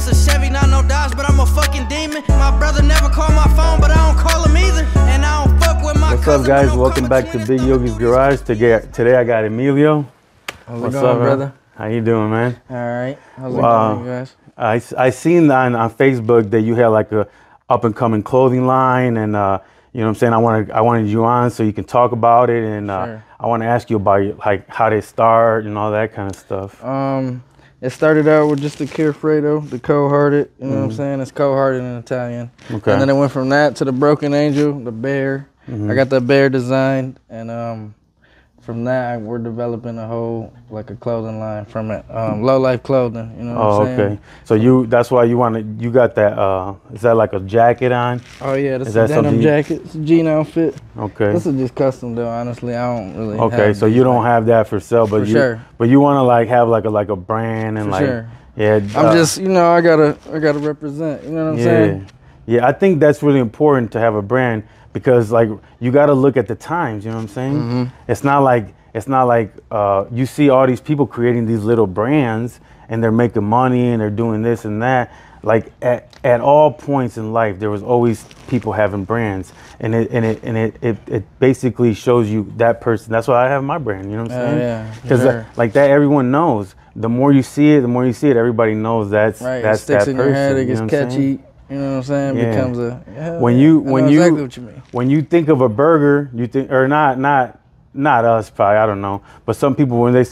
It's a Chevy, not no Dodge, but I'm a fucking demon. My brother never called my phone, but I don't call him either. And I don't fuck with my What's up, guys? Welcome back to Big Yogi'z Garage. Today I got Emilio. What's going, brother? How you doing, man? All right. How's it going, you guys? I seen on Facebook that you had like a up and coming clothing line, and you know what I'm saying. I wanted you on so you can talk about it, and Sure. I want to ask you about like how they start and all that kind of stuff. It started out with just the Fredo, the cold-hearted. You know what I'm saying? It's cold-hearted in Italian. Okay. And then it went from that to the broken angel, the bear. I got the bear designed, and from that we're developing a whole like a clothing line from it. LowLife Clothing. You know what I'm saying? Okay. So that's why you got that. Is that like a jacket on? Oh yeah, this is a denim jacket. It's a jean outfit. Okay. This is just custom though. Honestly, I don't really. Okay, so you don't have that for sale, but for you want to like have like a brand and for like sure. Yeah. I'm just I gotta represent. You know what I'm saying? Yeah, I think that's really important to have a brand because like you got to look at the times. You know what I'm saying? It's not like you see all these people creating these little brands and they're making money and they're doing this and that. Like at all points in life, there was always people having brands, and it basically shows you that person. That's why I have my brand. You know what I'm saying? Yeah. Because like that, everyone knows. The more you see it, everybody knows that's right. That's it sticks that in person. your head. It you gets know catchy. You know what I'm saying? Yeah. Becomes a exactly what you mean. When you think of a burger, you think or not us probably, I don't know, but some people when they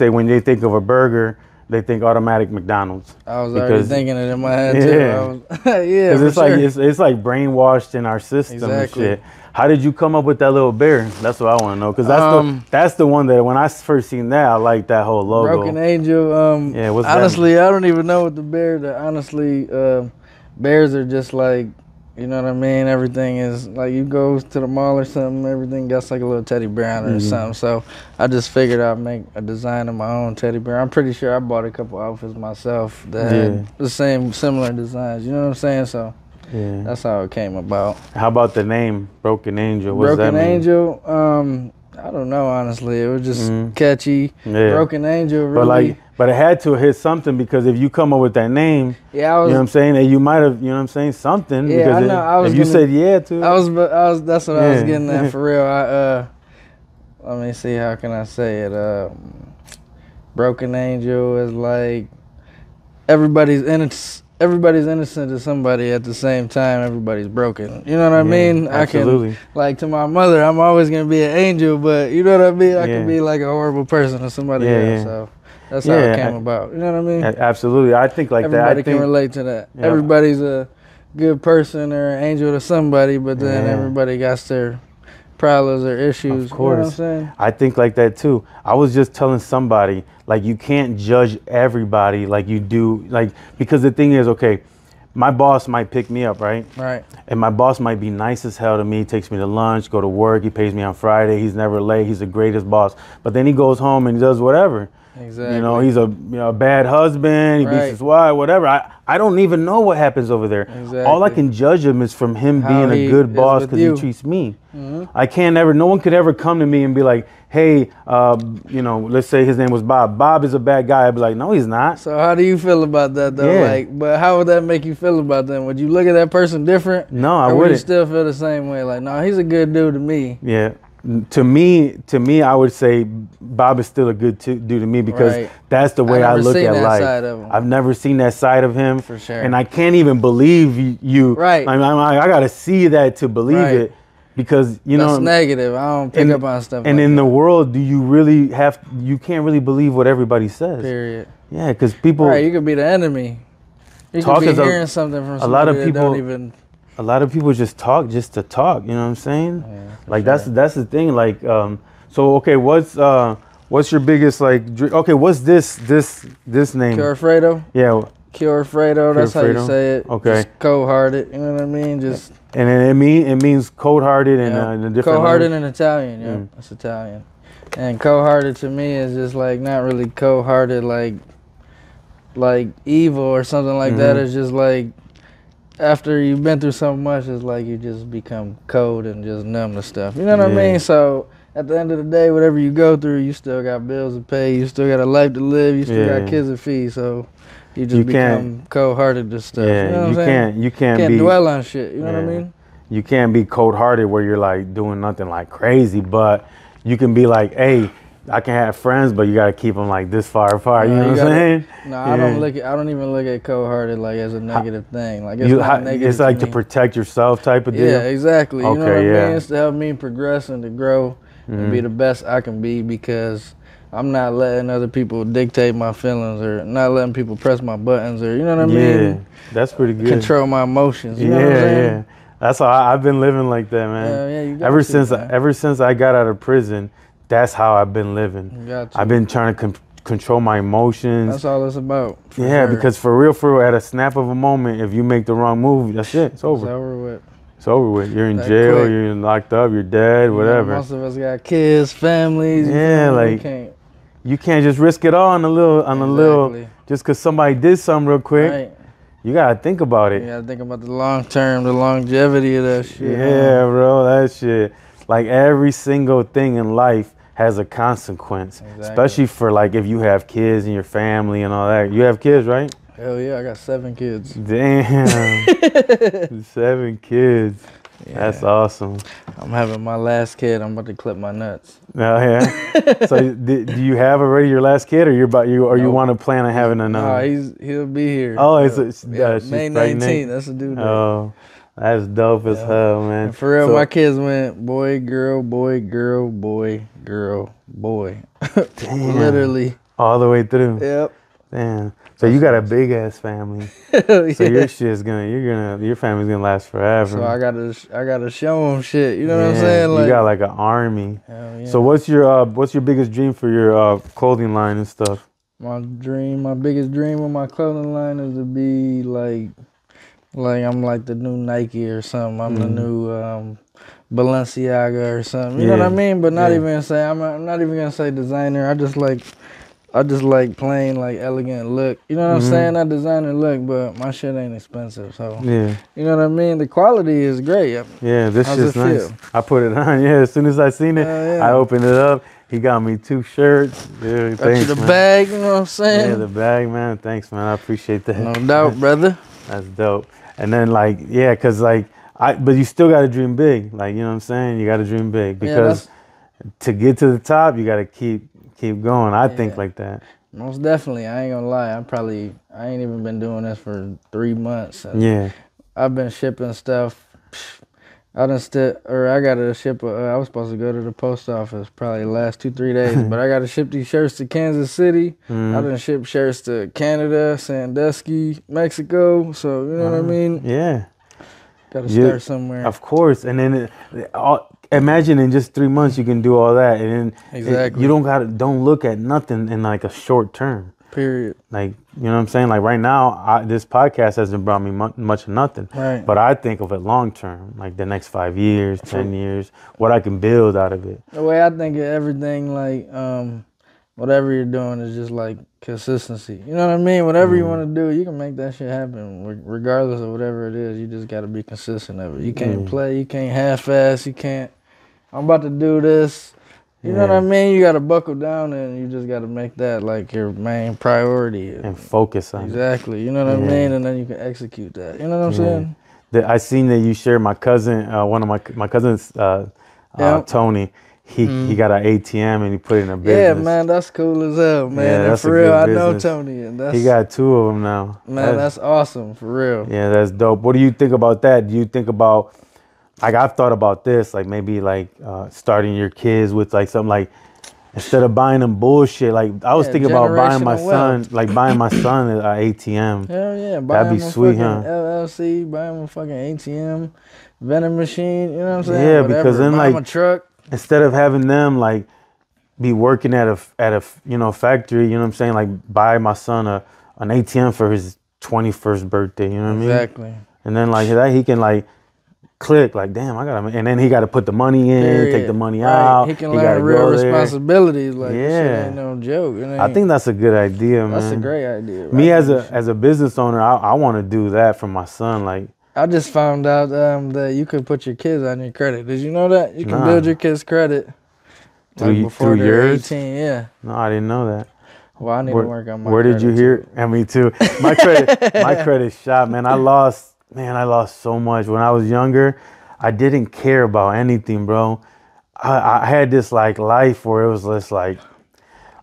think of a burger, they think automatic McDonald's. I was already thinking it in my head too. Yeah, it's like brainwashed in our system and shit. How did you come up with that little bear? That's what I want to know, because that's the one that when I first seen that, I liked that whole logo. Broken Angel. Honestly, I don't even know what the bear. Honestly, bears are just like, you know what I mean? Everything is like you go to the mall or something, everything got like a little teddy bear on it or something. So I just figured I'd make a design of my own teddy bear. I'm pretty sure I bought a couple outfits myself that had the similar designs. You know what I'm saying? So that's how it came about. How about the name Broken Angel? What does that mean? Angel, I don't know, honestly. It was just catchy. Broken Angel, really. But it had to hit something, because if you come up with that name, you know what I'm saying, and you might have, you know what I'm saying, something. Yeah, because I know. If you said yeah to it. That's what I was getting at for real. Let me see, how can I say it? Broken Angel is like everybody's innocent to somebody at the same time. Everybody's broken. You know what I mean? Absolutely. I can, like, to my mother, I'm always gonna be an angel, but you know what I mean? I can be like a horrible person to somebody else. So that's how it came about. You know what I mean? Absolutely. I think like everybody can relate to that. Yeah. Everybody's a good person or an angel to somebody, but then everybody got their problems or issues. Of course. You know what I'm saying? I think like that too. I was just telling somebody, like, you can't judge everybody like you do, like, because the thing is, okay, my boss might pick me up, right? Right. And my boss might be nice as hell to me, takes me to lunch, go to work, he pays me on Friday, he's never late, he's the greatest boss. But then he goes home and he does whatever. Exactly. You know, he's a bad husband, he beats his wife, whatever. I don't even know what happens over there. Exactly. All I can judge him is from him being a good boss because he treats me. No one could ever come to me and be like, hey, you know, let's say his name was Bob. Bob is a bad guy. I'd be like, no, he's not. So how do you feel about that though? Yeah. Like, but how would that make you feel about them? Would you look at that person different? No, I wouldn't. Or would you still feel the same way? Like, no, he's a good dude to me. Yeah. To me, I would say Bob is still a good dude to me, because that's the way I look at life. I've never seen that side of him. For sure. And I can't even believe you. Right. I got to see that to believe it, because, you know. That's negative. I don't pick up on stuff. And in the world, you can't really believe what everybody says. Period. Yeah, because people. Right, you could be the enemy. You could be hearing something from somebody that don't even. A lot of people just talk just to talk, you know what I'm saying? Yeah, like that's the thing. Like, so okay, what's your biggest like? Okay, what's this name? Fredo. Yeah. Fredo. That's how you say it. Okay. Just cold-hearted. You know what I mean? Just. And then it means cold-hearted in a different. Cold-hearted in Italian. Yeah, that's Italian. And cold-hearted to me is just like not really cold-hearted like evil or something like that. It's just like, after you've been through so much, it's like you just become cold and just numb to stuff. You know what I mean? So at the end of the day, whatever you go through, you still got bills to pay. You still got a life to live. You still got kids to feed. So You just become cold-hearted to stuff. Yeah, you know what I'm saying? You can't dwell on shit. You know what I mean? You can't be cold-hearted where you're like doing nothing like crazy, but you can be like, hey, I can have friends, but you gotta keep them like this far apart. You know what I'm saying? No, I don't even look at cold-hearted like as a negative thing. Like it's not negative. It's like to protect yourself type of deal. Yeah, exactly. You know what I mean? It's to help me progress and to grow and be the best I can be, because I'm not letting other people dictate my feelings or not letting people press my buttons or, you know what I mean? Yeah, that's pretty good. Control my emotions. You know what I'm saying? Yeah. That's how I've been living like that, man. Yeah, you got ever since I got out of prison, that's how I've been living. I've been trying to control my emotions. That's all it's about. Yeah, because for real, at a snap of a moment, if you make the wrong move, that's it. It's over. It's over with. It's over with. You're in jail. Quick. You're locked up. You're dead. Whatever. Most of us got kids, families. Yeah, like you can't just risk it all on a little, just because somebody did something real quick. Right. You gotta think about it. You gotta think about the long term, the longevity of that shit. Yeah, bro, that shit. Like every single thing in life has a consequence, especially for like if you have kids in your family and all that. You have kids, right? Hell yeah, I got 7 kids. Damn, 7 kids. Yeah. That's awesome. I'm having my last kid. I'm about to clip my nuts. Oh yeah. So do you have already your last kid, or you want to plan on having another? No, he'll be here. Oh, it's May 19th. That's a due date. Oh, that's dope as hell, man. And for real, my kids went boy, girl, boy, girl, boy, girl, boy. Damn. Literally. All the way through. Yep. Damn. So you got a big ass family. So your shit's your family's gonna last forever. So I gotta show them shit. You know what I'm saying? Like, you got like an army. Hell yeah. So what's your biggest dream for your clothing line and stuff? My biggest dream with my clothing line is to be like I'm like the new Nike or something. I'm the new Balenciaga or something. You know what I mean? But not even say I'm not even gonna say designer. I just like plain, like elegant look. You know what I'm saying? Not designer look, but my shit ain't expensive. So you know what I mean? The quality is great. Yeah, this shit's nice. I put it on. Yeah, as soon as I seen it, I opened it up. He got me 2 shirts. Yeah, thanks, the bag, you know what I'm saying? Yeah, the bag, man. Thanks, man. I appreciate that. No doubt, brother. That's dope. And then but you still gotta dream big. Like, you know what I'm saying? You gotta dream big, because to get to the top, you gotta keep going. I think like that. Most definitely. I ain't gonna lie. I ain't even been doing this for 3 months. Yeah. I've been shipping stuff. I gotta ship. I was supposed to go to the post office probably the last 2-3 days, but I gotta ship these shirts to Kansas City. I done shipped shirts to Canada, Sandusky, Mexico. So you know what I mean? Yeah. Gotta start somewhere. Of course. And then imagine in just 3 months you can do all that, and then you don't look at nothing in like a short term. Period. Like, you know what I'm saying? Like right now, this podcast hasn't brought me much of nothing. Right. But I think of it long term, like the next 5 years, 10 years, what I can build out of it. The way I think of everything, like whatever you're doing is just like consistency. You know what I mean? Whatever you want to do, you can make that shit happen regardless of whatever it is. You just got to be consistent of it. You can't play. You can't half-ass. You can't, I'm about to do this. You know what I mean? You got to buckle down, and you just got to make that like your main priority. And focus on it. Exactly. You know what I mean? And then you can execute that. You know what I'm saying? I seen that you shared my cousin, one of my cousins, Tony. He got an ATM and he put it in a business. Yeah, man, that's cool as hell, man. Yeah, and for real, I know Tony. And he got 2 of them now. Man, that's awesome, for real. Yeah, that's dope. What do you think about that? Do you think about, like, I've thought about this, like maybe like starting your kids with like something like, instead of buying them bullshit, like I was thinking about buying my son, an ATM. Hell yeah, that'd be sweet, huh? LLC, buy him a fucking ATM, vending machine. You know what I'm saying? Yeah, because then buy him a truck. Instead of having them like be working at a factory, you know what I'm saying? Like buy my son an ATM for his 21st birthday, you know what I mean? Exactly. And then like that he can like click like, damn, and then he got to put the money in, take the money out. He can learn real responsibilities. Like, this shit ain't no joke. I think that's a good idea, man. That's a great idea. Right? Me as a business owner, I want to do that for my son. Like, I just found out that you could put your kids on your credit. Did you know that? You can build your kids' credit through yours? 18, yeah. No, I didn't know that. Well, I need to work on my Where did you hear? And me too. My credit shot, man. I lost so much. When I was younger, I didn't care about anything, bro. I had this like life where it was just like,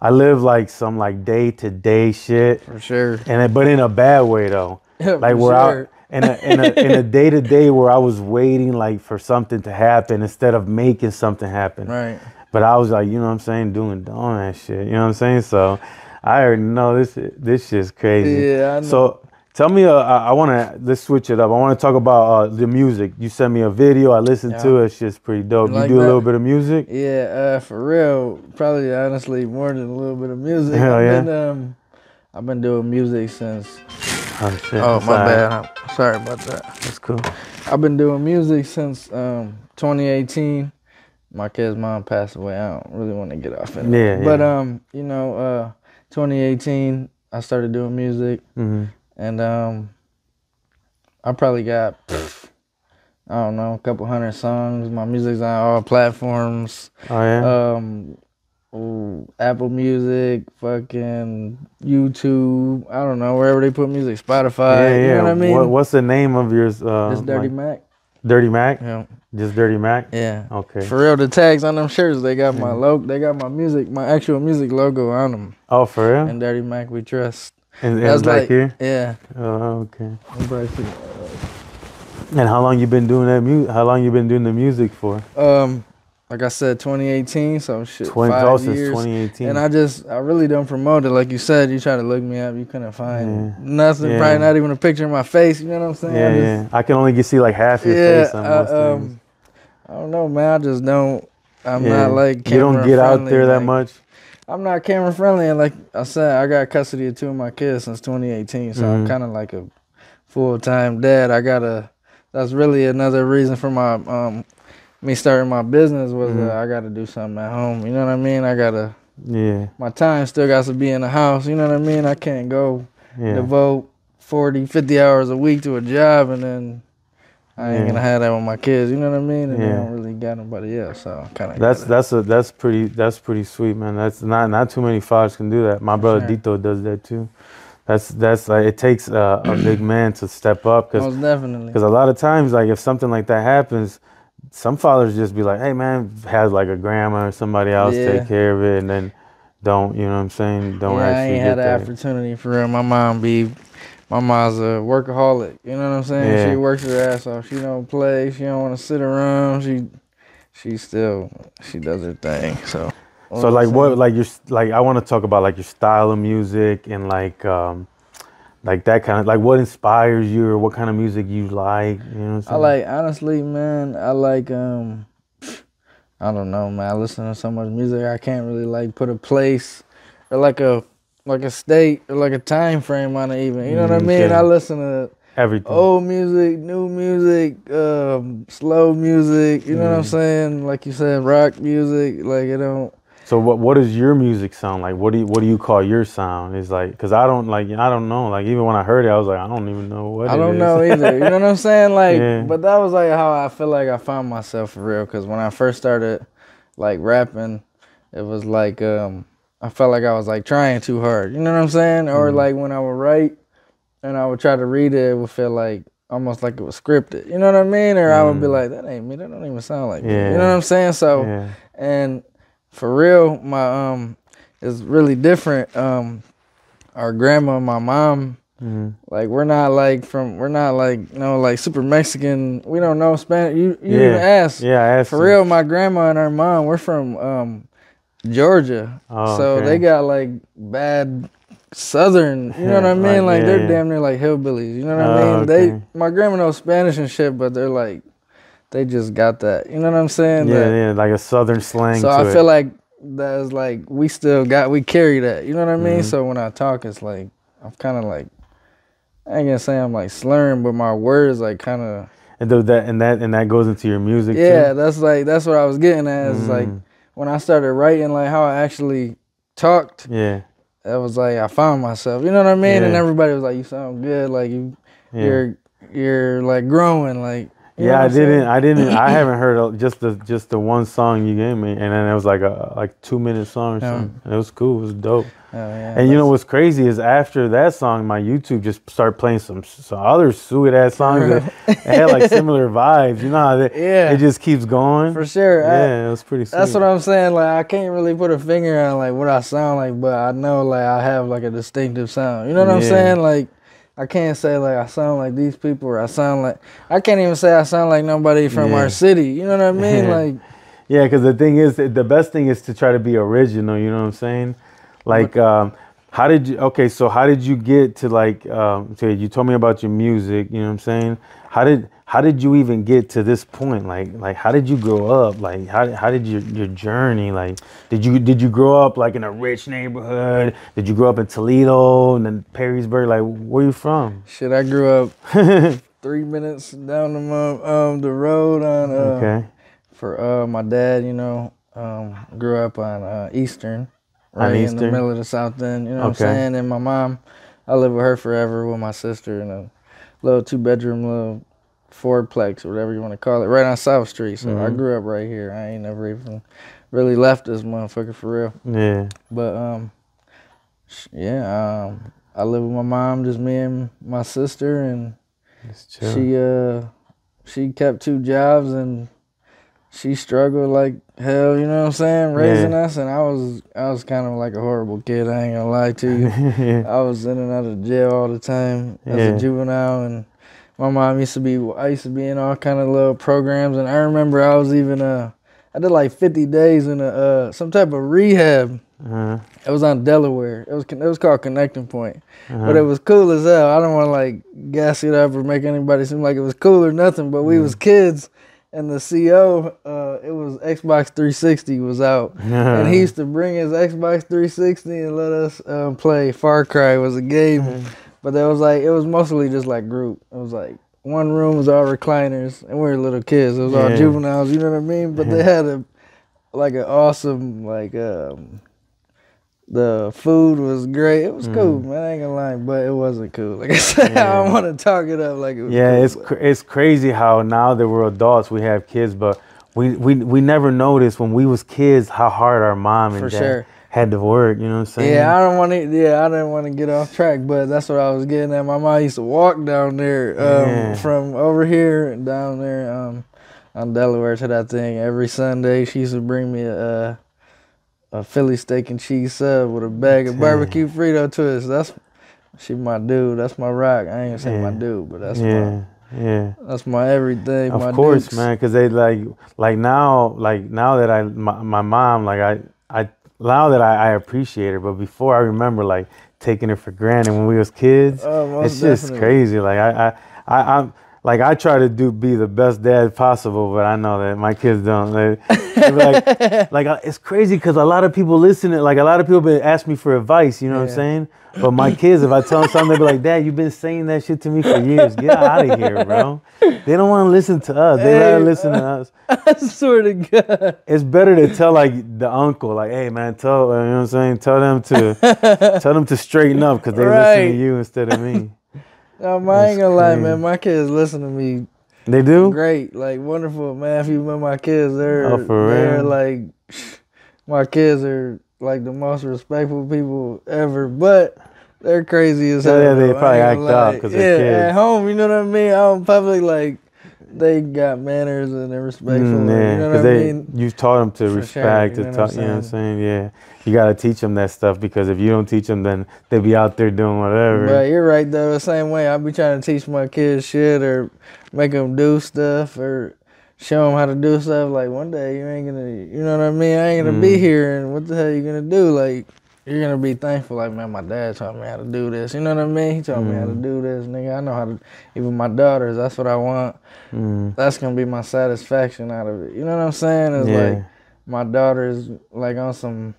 I lived like some like day-to-day shit. For sure. But in a bad way though. Like where in a day-to-day where I was waiting like for something to happen instead of making something happen. Right. But I was like, you know what I'm saying, doing that shit. You know what I'm saying? So I already know this shit's crazy. Yeah, I know. So tell me, let's switch it up. I want to talk about the music. You sent me a video. I listened to it. It's just pretty dope. You do a little bit of music? Yeah, for real. Probably, honestly, more than a little bit of music. Hell yeah. I've been doing music since... Oh, shit. Oh, my bad. I'm sorry about that. That's cool. I've been doing music since 2018. My kid's mom passed away. I don't really want to get off it. Yeah, but, 2018, I started doing music. Mm-hmm. And I probably got, I don't know, a couple hundred songs. My music's on all platforms. Oh, yeah? Apple Music, fucking YouTube. I don't know, wherever they put music. Spotify. Yeah. You know what I mean? What's the name of yours? It's Dirty Mac. Dirty Mac? Yeah. Just Dirty Mac? Yeah. Okay. For real, the tags on them shirts, they got my logo. They got my music, my actual music logo on them. Oh, for real? And Dirty Mac We Trust. And that's like here? Yeah. Oh, okay. And how long you been doing that music? How long you been doing the music for? Like I said, 2018, so shit, 5 years. Since 2018. And I really don't promote it. Like you said, you try to look me up, you couldn't find nothing, probably not even a picture of my face, you know what I'm saying? Yeah, I can only see like half your face on most things. I don't know, man, I just don't, I'm not like camera You don't get friendly, out there that much? I'm not camera friendly, and like I said, I got custody of 2 of my kids since 2018, so I'm kind of like a full-time dad. That's really another reason for my, me starting my business was I got to do something at home. You know what I mean? I got to, my time still got to be in the house. You know what I mean? I can't go devote 40, 50 hours a week to a job and then I ain't going to have that with my kids. You know what I mean? And I don't really got nobody else. So kind of that's pretty sweet, man. That's not too many fathers can do that. My brother Dito does that too. That's like, it takes a big man to step up. Most definitely. Because a lot of times, like if something like that happens, some fathers just be like, hey man, have like a grandma or somebody else take care of it, and then don't, you know what I'm saying? Don't actually I ain't had the opportunity for real. My mom's a workaholic, you know what I'm saying? Yeah. She works her ass off. She don't play. She don't want to sit around. She does her thing. So like what, like I want to talk about like your style of music and like that kind of, like what inspires you or what kind of music you like, you know what I'm saying? I like, honestly, man, I like, I don't know, man. I listen to so much music, I can't really like put a place or like a state or like a time frame on it even. You know what I mean? I listen to everything. Old music, new music, slow music, you know what I'm saying? Like you said, rock music, like it don't. So what does your music sound like? What do you call your sound? It's like, because I don't know. Like even when I heard it, I was like, I don't even know what it is. I don't know either. You know what I'm saying? Like, but that was like how I feel like I found myself for real. Because when I first started like rapping, it was like I felt like I was like trying too hard. You know what I'm saying? Or like when I would write and I would try to read it, it would feel like almost like it was scripted. You know what I mean? Or I would be like, that ain't me. That don't even sound like me. You know what I'm saying? So and for real, my it's really different. Our grandma, my mom, like we're not like like super Mexican. We don't know Spanish. You even asked. Yeah, I asked. For real, my grandma and our mom, we're from Georgia. So they got like bad Southern, you know what I mean? Like they're damn near like hillbillies. You know what I mean? My grandma knows Spanish and shit, but they're like, they just got that. You know what I'm saying? Yeah, like a Southern slang. So I feel like that's like we carry that. You know what I mean? So when I talk, it's like I'm kind of like, I ain't gonna say I'm like slurring, but my words like kind of. And that goes into your music. Yeah, too? that's what I was getting at. It's like when I started writing, like how I actually talked. Yeah. That was like I found myself. You know what I mean? And everybody was like, "You sound good. Like you're like growing. Like." You know I saying? I haven't heard just the one song you gave me, and then it was like a 2-minute song or something. And it was cool. It was dope. Oh, yeah, and you know what's crazy is after that song, my YouTube just started playing some other sweet ass songs that had like similar vibes. You know how it just keeps going. For sure. Yeah, it was pretty sweet. That's what I'm saying. Like, I can't really put a finger on like what I sound like, but I know like I have like a distinctive sound. You know what I'm saying? Like, I can't say like I sound like these people, or I can't even say I sound like nobody from our city. You know what I mean? Like, yeah, because the thing is, the best thing is to try to be original. You know what I'm saying? Like, how did you get to like? So you told me about your music. You know what I'm saying? How did you even get to this point? Like how did you grow up? Like how did your journey? Like did you grow up like in a rich neighborhood? Did you grow up in Toledo and then Perrysburg? Like where you from? Shit, I grew up 3 minutes down the road on for my dad. You know, grew up on Eastern. Right in the middle of the South End, you know what I'm saying? And my mom, I lived with her forever with my sister in a little 2-bedroom, little 4-plex, or whatever you want to call it, right on South Street. So I grew up right here. I ain't never even really left this motherfucker for real. Yeah. But I live with my mom, just me and my sister, and she kept 2 jobs, and she struggled like hell, you know what I'm saying, raising us, and I was kind of like a horrible kid, I ain't gonna lie to you. I was in and out of jail all the time as a juvenile, and my mom I used to be in all kind of little programs, and I remember I was even I did like 50 days in some type of rehab. It was on Delaware. It was called Connecting Point, but it was cool as hell. I don't want to like gas it up or make anybody seem like it was cool or nothing, but we was kids. And the CO, it was Xbox 360 was out, and he used to bring his Xbox 360 and let us play Far Cry was a game, but it was mostly just like group. It was like one room was all recliners, and we were little kids. It was all juveniles, you know what I mean? But they had an awesome the food was great. It was cool, man. I ain't gonna lie, but it wasn't cool. Like I said, I don't want to talk it up like it was cool. It's crazy how now that we're adults, we have kids, but we never noticed when we was kids how hard our mom and dad had to work. You know what I'm saying? Yeah, I didn't want to get off track, but that's what I was getting at. My mom used to walk down there from over here and down there on Delaware to that thing every Sunday. She used to bring me a Philly steak and cheese sub with a bag of barbecue Fredo twists. She my dude. That's my rock. I ain't gonna say my dude, but that's that's my everything. Of my course, dukes. man. Because they like now that my mom now that I appreciate her, but before I remember like taking her for granted when we was kids. It's just crazy. Like I try to be the best dad possible, but I know that my kids don't. It's crazy because a lot of people a lot of people ask me for advice, you know what I'm saying? But my kids, if I tell them something, they be like, Dad, you've been saying that shit to me for years. Get out of here, bro. They don't want to listen to us. They rather listen to us. I swear to God. It's better to tell like the uncle, like, hey man, you know what I'm saying? Tell them to straighten up because they listen to you instead of me. I ain't gonna lie, man. My kids listen to me. They do? Great, like wonderful, man. If you met my kids, they're like, my kids are like the most respectful people ever. But they're crazy as hell. Yeah, they probably act out because they're kids. At home, you know what I mean. Out in public, like they got manners and they're respectful. You know what I mean? You've taught them to respect, you know what I'm saying? Yeah. You got to teach them that stuff because if you don't teach them, then they'll be out there doing whatever. Right, you're right, though. The same way I be trying to teach my kids shit or make them do stuff or show them how to do stuff. Like, one day you ain't going to, you know what I mean? I ain't going to be here, and what the hell you going to do? Like, you're going to be thankful. Like, man, my dad taught me how to do this. You know what I mean? He taught me how to do this, nigga. I know how to, even my daughters, that's what I want. That's going to be my satisfaction out of it. You know what I'm saying? It's like, my daughter's like on some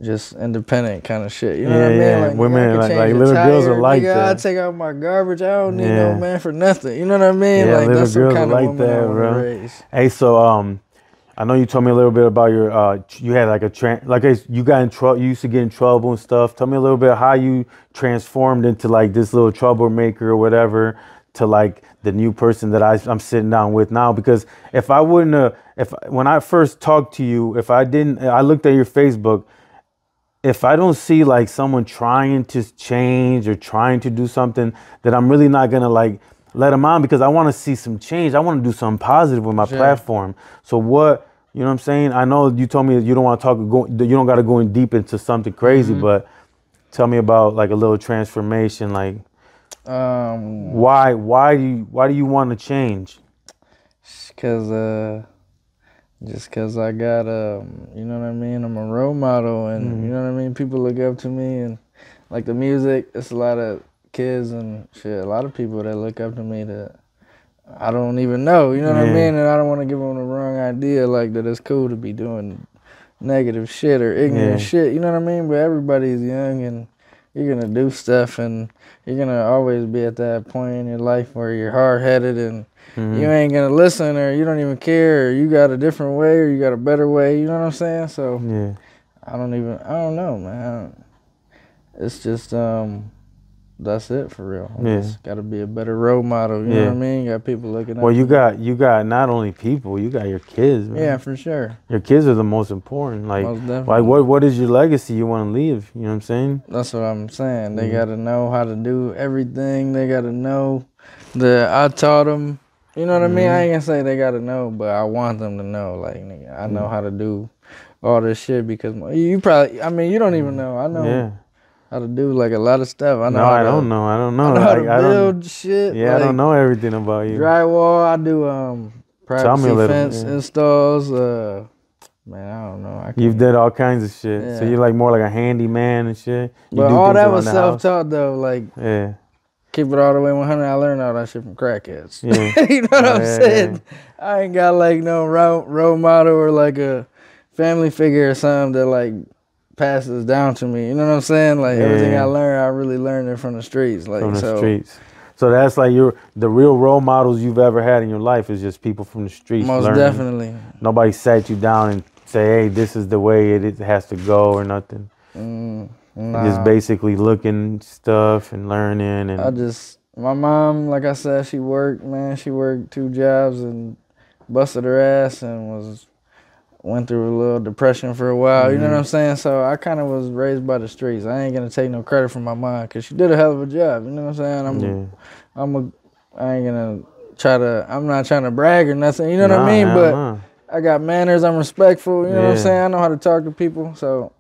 just independent kind of shit. You know what I mean? Like, women, like little girls are like that. I take out my garbage. I don't need no man for nothing. You know what I mean? Yeah, like, little that's girls some kind are of like that, bro. Raise. Hey, so I know you told me a little bit about your you had like you got in trouble. You used to get in trouble and stuff. Tell me a little bit how you transformed into like this little troublemaker or whatever to like the new person that I'm sitting down with now. Because if I wouldn't have, when I first talked to you, I looked at your Facebook, if I don't see like someone trying to change or trying to do something, that I'm really not gonna like let them on, because I want to see some change. I want to do something positive with my platform. So what, you know what I'm saying? I know you told me that you don't want to you don't got to go in deep into something crazy, but tell me about like a little transformation. Like, why do you want to change? Just cause I got you know what I mean, I'm a role model, and you know what I mean, people look up to me, and like the music, it's a lot of kids and shit, a lot of people that look up to me that I don't even know, you know what I mean, and I don't want to give them the wrong idea, like that it's cool to be doing negative shit or ignorant shit, you know what I mean, but everybody's young and you're gonna do stuff, and you're gonna always be at that point in your life where you're hard-headed and you ain't gonna listen, or you don't even care, or you got a different way, or you got a better way, you know what I'm saying? So I don't know, man. It's just that's it for real. Just gotta be a better role model, you know what I mean? You got people looking at you got not only people, you got your kids, man. Yeah, for sure. Your kids are the most important. Like, most definitely. Like what is your legacy you want to leave? You know what I'm saying? That's what I'm saying. They gotta know how to do everything. They gotta know that I taught them. You know what I mean? I ain't gonna say they gotta know, but I want them to know. Like, nigga, I know how to do all this shit, because you probably, I mean, you don't even know. I know how to do like a lot of stuff. I know. I don't know. I know how to build shit. Yeah, like, I don't know everything about you. Drywall. I do privacy fence installs. Man, I don't know. You've did all kinds of shit. Yeah. So you're like more like a handyman and shit. But all that was self-taught though. Like, keep it all the way 100. I learned all that shit from crackheads. Yeah. You know what I'm saying? Yeah. I ain't got like no role model or like a family figure or something that like passes down to me. You know what I'm saying? Like everything I learned, I really learned it from the streets. Like from the streets. So that's like the real role models you've ever had in your life is just people from the streets. Most definitely. Nobody sat you down and say, hey, this is the way it has to go or nothing. Nah. Just basically looking stuff and learning. And my mom, like I said, she worked 2 jobs and busted her ass and went through a little depression for a while. You know what I'm saying? So I kind of was raised by the streets. I ain't gonna take no credit from my mom, because she did a hell of a job. You know what I'm saying? I ain't gonna I'm not trying to brag or nothing. You know what I mean? But I got manners. I'm respectful. You know what I'm saying? I know how to talk to people. So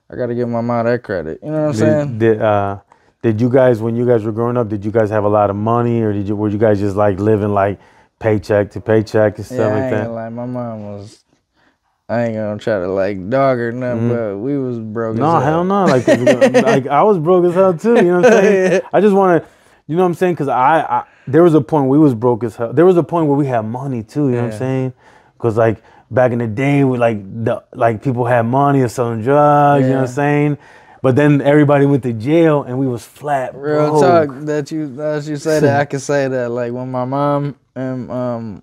I got to give my mom that credit. You know what I'm saying? Did you guys, when you guys were growing up, did you guys have a lot of money, or were you guys just like living like paycheck to paycheck and stuff like that? I ain't gonna lie, my mom was, I ain't gonna try to like dog her nothing, but we was broke as hell. No, hell no. Like, like I was broke as hell too, you know what I'm saying? I just want to, you know what I'm saying? Because I there was a point we was broke as hell. There was a point where we had money too, you know what I'm saying? Because like, back in the day, we like people had money or selling drugs, you know what I'm saying? But then everybody went to jail and we was flat broke. Real talk, that you say that, I can say that. Like when my mom and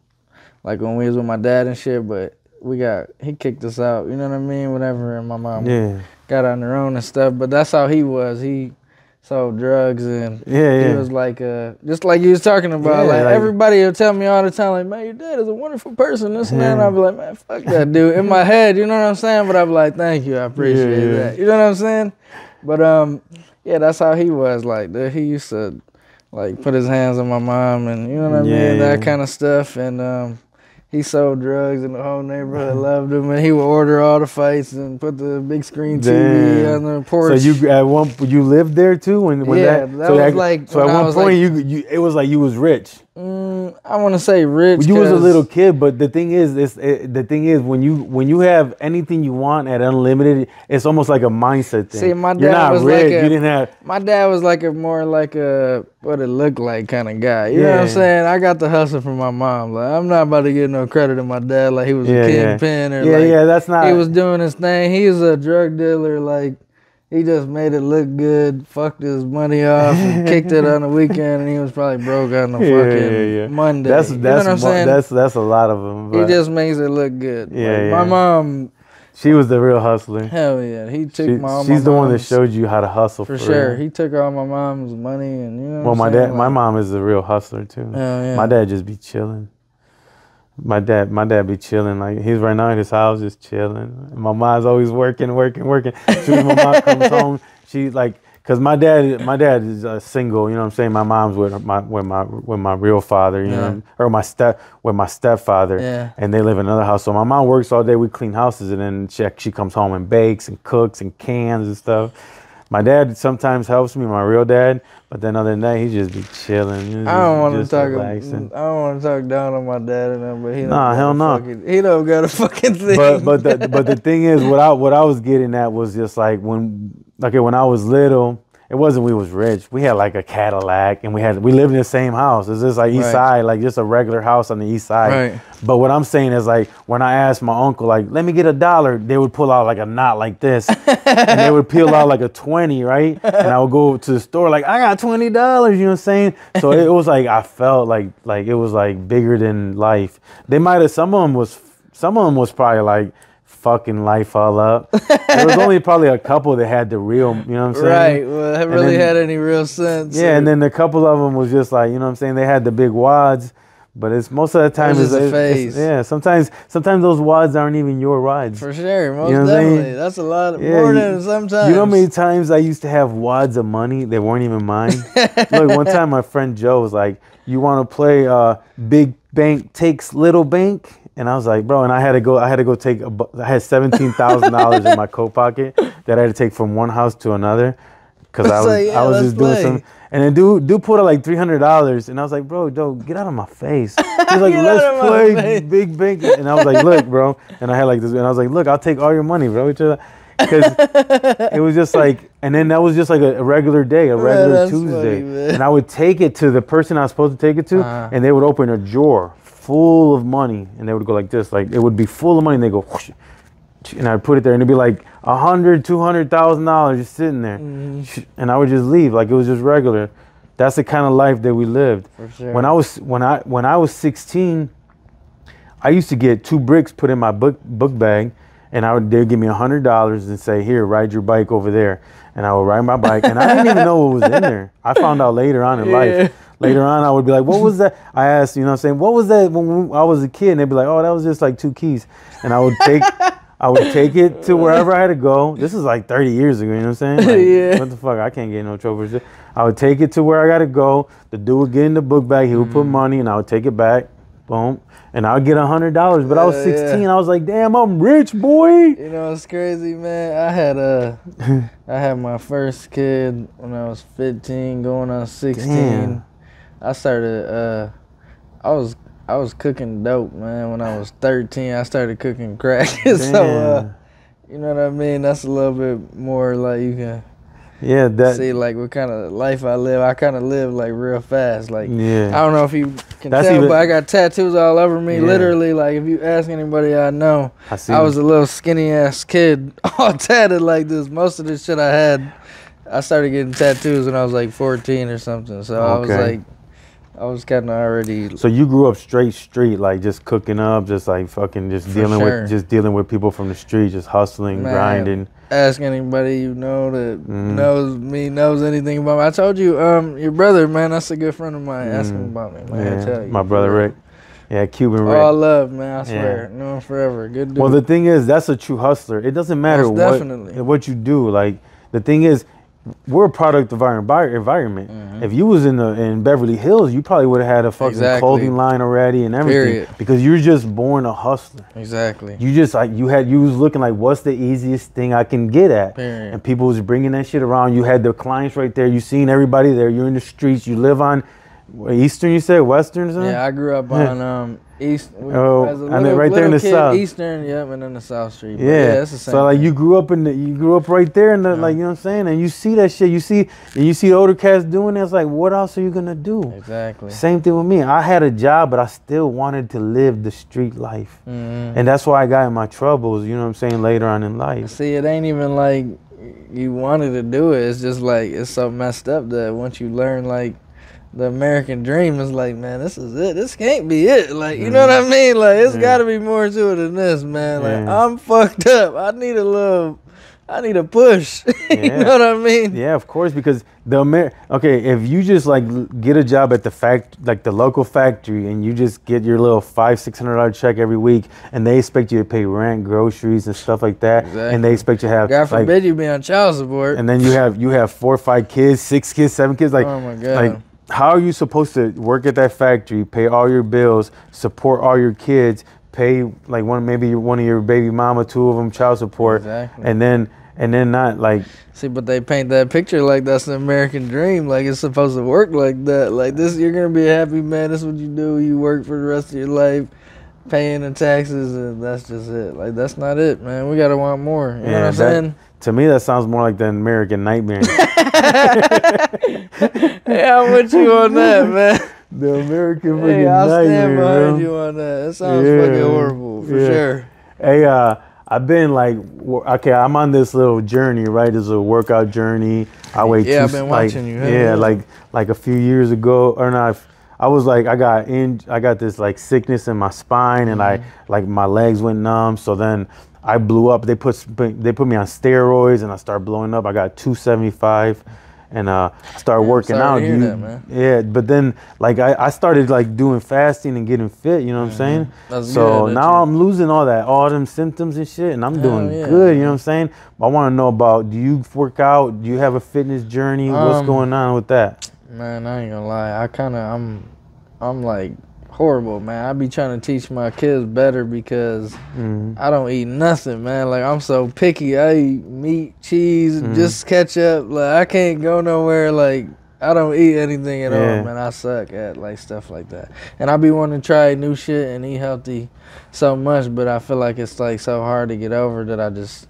like when we was with my dad and shit, but he kicked us out, you know what I mean? Whatever, and my mom got on her own and stuff. But that's how he was. He sold drugs and he was like just like you was talking about, like everybody will tell me all the time, like, man, your dad is a wonderful person, this and that, and I'll be like, man, fuck that dude. In my head, you know what I'm saying? But I'll be like, thank you, I appreciate that. You know what I'm saying? But yeah, that's how he was. Like he used to like put his hands on my mom and you know what I mean, that kind of stuff. And he sold drugs and the whole neighborhood loved him, and he would order all the fights and put the big screen TV on the porch. So you lived there too when that was like, so at one point you it was like you was rich. I want to say rich. You was a little kid, but the thing is, when you have anything you want at unlimited, it's almost like a mindset thing. See, my dad You're not was rich. Like you didn't have. My dad was like more like a what it looked like kind of guy. You know what I'm saying? I got the hustle from my mom. Like I'm not about to get no credit to my dad. Like he was a kingpin or that's not. He was doing his thing. He was a drug dealer. Like. He just made it look good, fucked his money off, and kicked it on the weekend, and he was probably broke on the fucking Monday. That's you know what I'm saying? That's a lot of them. He just makes it look good. My mom, She was the real hustler. Hell yeah, he took she's the one that showed you how to hustle. For sure, he took all my mom's money, and you know. Well, my mom is a real hustler too. Hell yeah. My dad just be chilling. My dad be chilling. Like, he's right now at his house just chilling. My mom's always working. As soon as my mom comes home, she like, cause my dad is single. You know what I'm saying? My mom's with my real father. You know, or with my stepfather. Yeah. And they live in another house. So my mom works all day. We clean houses, and then she comes home and bakes and cooks and cans and stuff. My dad sometimes helps me, my real dad, but then other than that, he just be chilling. I don't want to talk down on my dad and that, but he don't. Hell no. He don't got a fucking thing. But the thing is, what I was getting at was just like when I was little, it wasn't we was rich. We had like a Cadillac, and we lived in the same house. It's just like East Side, like just a regular house on the East Side. Right. But what I'm saying is, like, when I asked my uncle, like, let me get $1, they would pull out like a knot like this, and they would peel out like a 20, right? And I would go to the store like, I got $20. You know what I'm saying? So it was like I felt like it was like bigger than life. They might have some of them was probably like fucking life all up. There was only probably a couple that had the real, you know what I'm saying? Right. Well, it really had any real sense. Yeah, and then a couple of them was just like, you know what I'm saying? They had the big wads, but it's most of the time it's a phase. Yeah, sometimes those wads aren't even your rides. For sure, most you know definitely. That's a lot more than sometimes. You know how many times I used to have wads of money that weren't even mine? Look, one time my friend Joe was like, "You want to play Big Bank Takes Little Bank?" And I was like, bro, and I had to go take, I had $17,000 in my coat pocket that I had to take from one house to another. Cause I was just doing something. And then dude pulled out like $300. And I was like, bro, Joe, get out of my face. He was like, let's play Big Bank. And I was like, look, bro. And I had like this, and I was like, look, I'll take all your money, bro. Because it was just like, and then that was just like a regular day, a regular Tuesday. Funny, and I would take it to the person I was supposed to take it to, and they would open a drawer full of money, and they would go like this, like it would be full of money, and they go whoosh, and I'd put it there, and it'd be like $100,000-$200,000 just sitting there, and I would just leave like it was just regular. That's the kind of life that we lived. For sure. When I was 16, I used to get 2 bricks put in my book bag, and they'd give me $100 and say, here, ride your bike over there, and I would ride my bike, and I didn't even know what was in there. I found out later on in life. Later on, I would be like, what was that? I asked, you know what I'm saying, what was that when I was a kid? And they'd be like, oh, that was just like 2 keys. And I would take it to wherever I had to go. This is like 30 years ago, you know what I'm saying? Like, yeah. What the fuck? I can't get no trouble. I would take it to where I got to go. The dude would get in the book bag. He would put money, and I would take it back. Boom. And I would get $100. But I was 16. Yeah. I was like, damn, I'm rich, boy. You know, it's crazy, man. I had my first kid when I was 15, going on 16. Damn. I started, I was cooking dope, man. When I was 13, I started cooking crack. So, you know what I mean? That's a little bit more like you can see like what kind of life I live. I kind of live like real fast. Like, I don't know if you can tell, but I got tattoos all over me. Literally, like if you ask anybody I know, I was a little skinny ass kid, all tatted like this. Most of the shit I had, I started getting tattoos when I was like 14 or something. So I was kind of already. So you grew up straight street, like just cooking up, just like fucking, just dealing with people from the street, just hustling, grinding. Ask anybody you know that knows anything about me. I told you, your brother, man, that's a good friend of mine. Ask him about me, man. I tell you, my brother Rick. Yeah, Cuban Rick. All love, man. I swear, know him forever. Good dude. Well, the thing is, that's a true hustler. It doesn't matter what you do. Like the thing is, we're a product of our environment. If you was in Beverly Hills, you probably would have had a fucking clothing line already and everything. Because you're just born a hustler. Exactly. You just like you was looking like, what's the easiest thing I can get at? And people was bringing that shit around. You had the clients right there. You seen everybody there. You're in the streets. You live on Eastern. You said Western or something? Yeah, I grew up on East. And then right there in the south. Eastern, and then the South Street. Yeah, that's the same. So like you grew up right there, and like you know what I'm saying, and you see that shit. You see older cats doing it. It's like, what else are you gonna do? Exactly. Same thing with me. I had a job, but I still wanted to live the street life, and that's why I got in my troubles. You know what I'm saying? Later on in life. See, it ain't even like you wanted to do it. It's just like it's so messed up that once you learn like the American dream is like, man, this is it. This can't be it. Like, you know what I mean? Like, it's got to be more to it than this, man. Like, I'm fucked up. I need a push. You know what I mean? Yeah, of course, because if you just like get a job at the local factory, and you just get your little $500-$600 check every week, and they expect you to pay rent, groceries, and stuff like that, and they expect you to have, God forbid, you be on child support, and then you have 4 or 5 kids, 6 kids, 7 kids, like, oh my God. Like, how are you supposed to work at that factory, pay all your bills, support all your kids, pay like maybe one of your baby mama, 2 of them child support, and then not like. See, but they paint that picture like that's the American dream, like it's supposed to work like that. Like this, you're gonna be a happy man. This is what you do. You work for the rest of your life, paying the taxes, and that's just it. Like that's not it, man. We gotta want more. You know what I'm saying? To me, that sounds more like the American nightmare. Hey, I'm with you on that, man. The American freaking hey, I'll nightmare, stand behind bro. you on that. That sounds fucking horrible, for sure. Hey, I've been like, okay, I'm on this little journey, right? This is a workout journey. I weigh I've been watching you. Yeah, like a few years ago, or not. I was like, I got this like sickness in my spine, and my legs went numb. So then I blew up. They put me on steroids, and I started blowing up. I got 275, and started working out. Yeah, but then like I started like doing fasting and getting fit. You know what I'm saying? So now I'm losing all them symptoms and shit, and I'm doing good. You know what I'm saying? I want to know about, do you work out? Do you have a fitness journey? What's going on with that? Man, I ain't gonna lie. I'm like horrible, man. I be trying to teach my kids better because I don't eat nothing, man. Like I'm so picky. I eat meat, cheese, just ketchup. Like I can't go nowhere. Like I don't eat anything at all, man. I suck at like stuff like that. And I be wanting to try new shit and eat healthy so much, but I feel like it's like so hard to get over that I just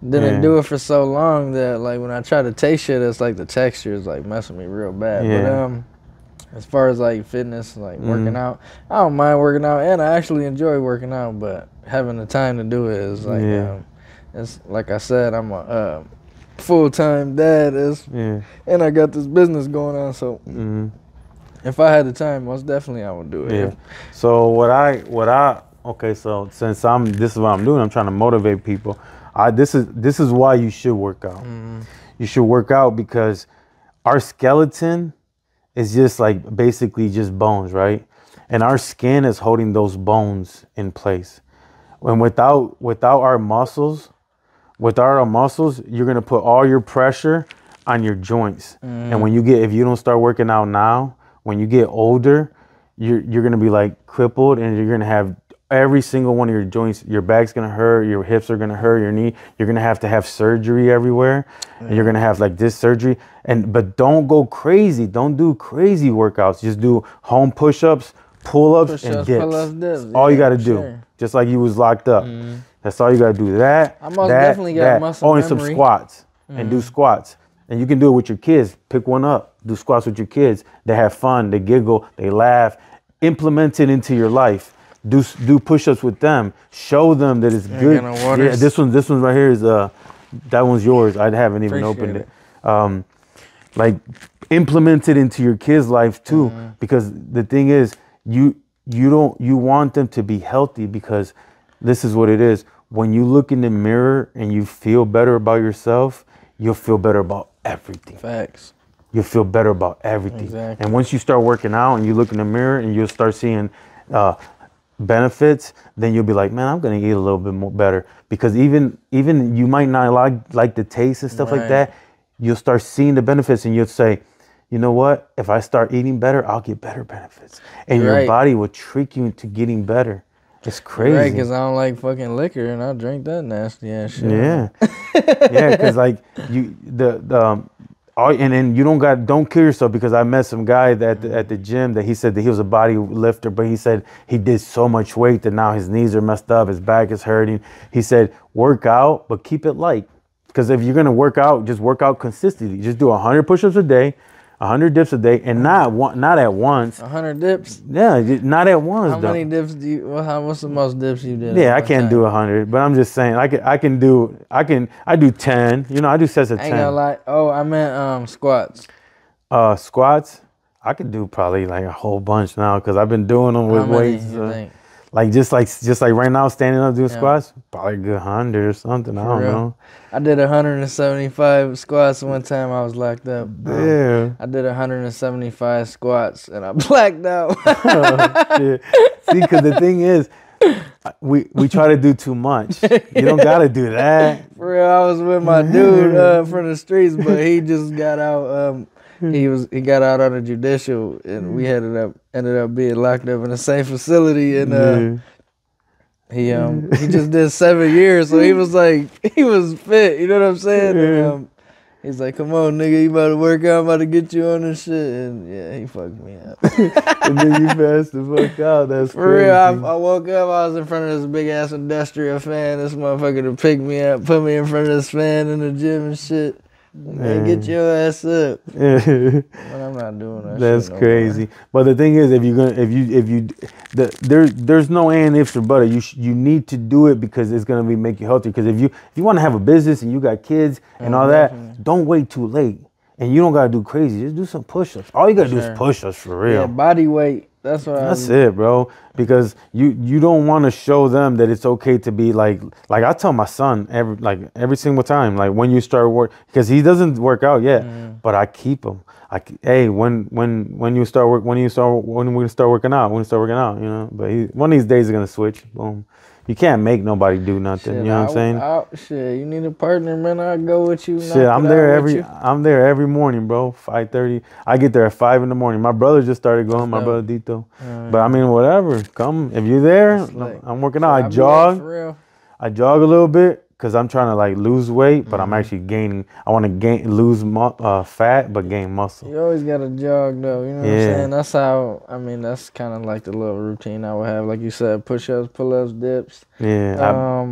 didn't do it for so long that like when I try to taste shit, it's like the texture is like messing me real bad. But as far as like fitness, like working out, I don't mind working out, and I actually enjoy working out, but having the time to do it is like, it's like I said, I'm a full-time dad, and I got this business going on, so if I had the time, most definitely I would do it. Yeah. So so since this is what I'm doing, I'm trying to motivate people. This is why you should work out. You should work out because our skeleton is just like basically just bones, right? And our skin is holding those bones in place. And without our muscles, you're gonna put all your pressure on your joints. And if you don't start working out now, when you get older, you're gonna be like crippled, and you're gonna have every single one of your joints. Your back's gonna hurt, your hips are gonna hurt, your knee. You're gonna have to have surgery everywhere, and you're gonna have like this surgery. But don't go crazy. Don't do crazy workouts. Just do home push-ups, pull-ups, and dips. All you gotta do, just like you was locked up. That's all you gotta do. I most definitely got muscle memory. Some squats, and do squats. And you can do it with your kids. Pick one up. Do squats with your kids. They have fun. They giggle. They laugh. Implement it into your life. Do push-ups with them. Show them that it's good. Yeah, this one right here is that one's yours. I haven't even opened it. Like implement it into your kids' life too, because the thing is, you want them to be healthy, because this is what it is. When you look in the mirror and you feel better about yourself, you'll feel better about everything. Facts. You'll feel better about everything. Exactly. And once you start working out and you look in the mirror and you'll start seeing benefits, then you'll be like, man, I'm gonna eat a little bit more better. Because even you might not like the taste and stuff like that, you'll start seeing the benefits, and you'll say, you know what, if I start eating better, I'll get better benefits, and your body will trick you into getting better. It's crazy. Right, because I don't like fucking liquor, and I drink that nasty ass shit. Yeah. Yeah, because like and then you don't kill yourself, because I met some guy at the gym that he said that he was a body lifter, but he said he did so much weight that now his knees are messed up, his back is hurting. He said, work out, but keep it light. Because if you're going to work out, just work out consistently. Just do 100 push-ups a day, 100 dips a day, and not at once. 100 dips? Yeah, not at once. How many dips do you? What's the most dips you did? Yeah, I can't do 100, but I'm just saying I do 10. You know, I do sets of 10. I ain't gonna lie. Oh, I meant squats. Squats. I could do probably like a whole bunch now because I've been doing them with weights. Like just like right now, standing up doing squats, probably a good 100 or something. I don't know. I did 175 squats one time. I was locked up. Yeah. I did 175 squats and I blacked out. Shit. See, because the thing is, we try to do too much. You don't gotta do that. For real, I was with my dude from the streets, but he just got out. He got out on a judicial, and we ended up being locked up in the same facility. And he just did 7 years, so he was fit. You know what I'm saying? And, he's like, "Come on, nigga, you about to work out? I'm about to get you on this shit." And yeah, he fucked me up. And then you passed the fuck out. That's for crazy. real. I woke up. I was in front of this big ass industrial fan. This motherfucker to pick me up, put me in front of this fan in the gym and shit. Hey, get your ass up. But I'm not doing that. That's shit crazy. more. But the thing is, there's no and ifs or buts. You need to do it because it's gonna make you healthy. Because if you want to have a business and you got kids and all that, don't wait too late. And you don't gotta do crazy. Just do some push-ups. All you gotta do is push-ups for real. Yeah, body weight. That's it, bro. Because you don't want to show them that it's okay to be like I tell my son every single time, like when you start work, because he doesn't work out yet, but I keep him. Hey, when we start working out, you know. But one of these days he's gonna switch. Boom. You can't make nobody do nothing. Shit, you know what I'm saying? Shit, you need a partner, man. I'll go with you. Shit, I'm there every morning, bro. 5:30. I get there at 5 in the morning. My brother just started going. My brother Dito. But I mean, whatever. Come if you're there. I'm working out. I jog. I jog a little bit because I'm trying to like lose weight, but I'm actually gaining. I want to lose fat, but gain muscle. You always gotta jog though. You know what I'm saying? That's how. I mean, that's kind of like the little routine I would have. Like you said, push-ups, pull-ups, dips. Yeah.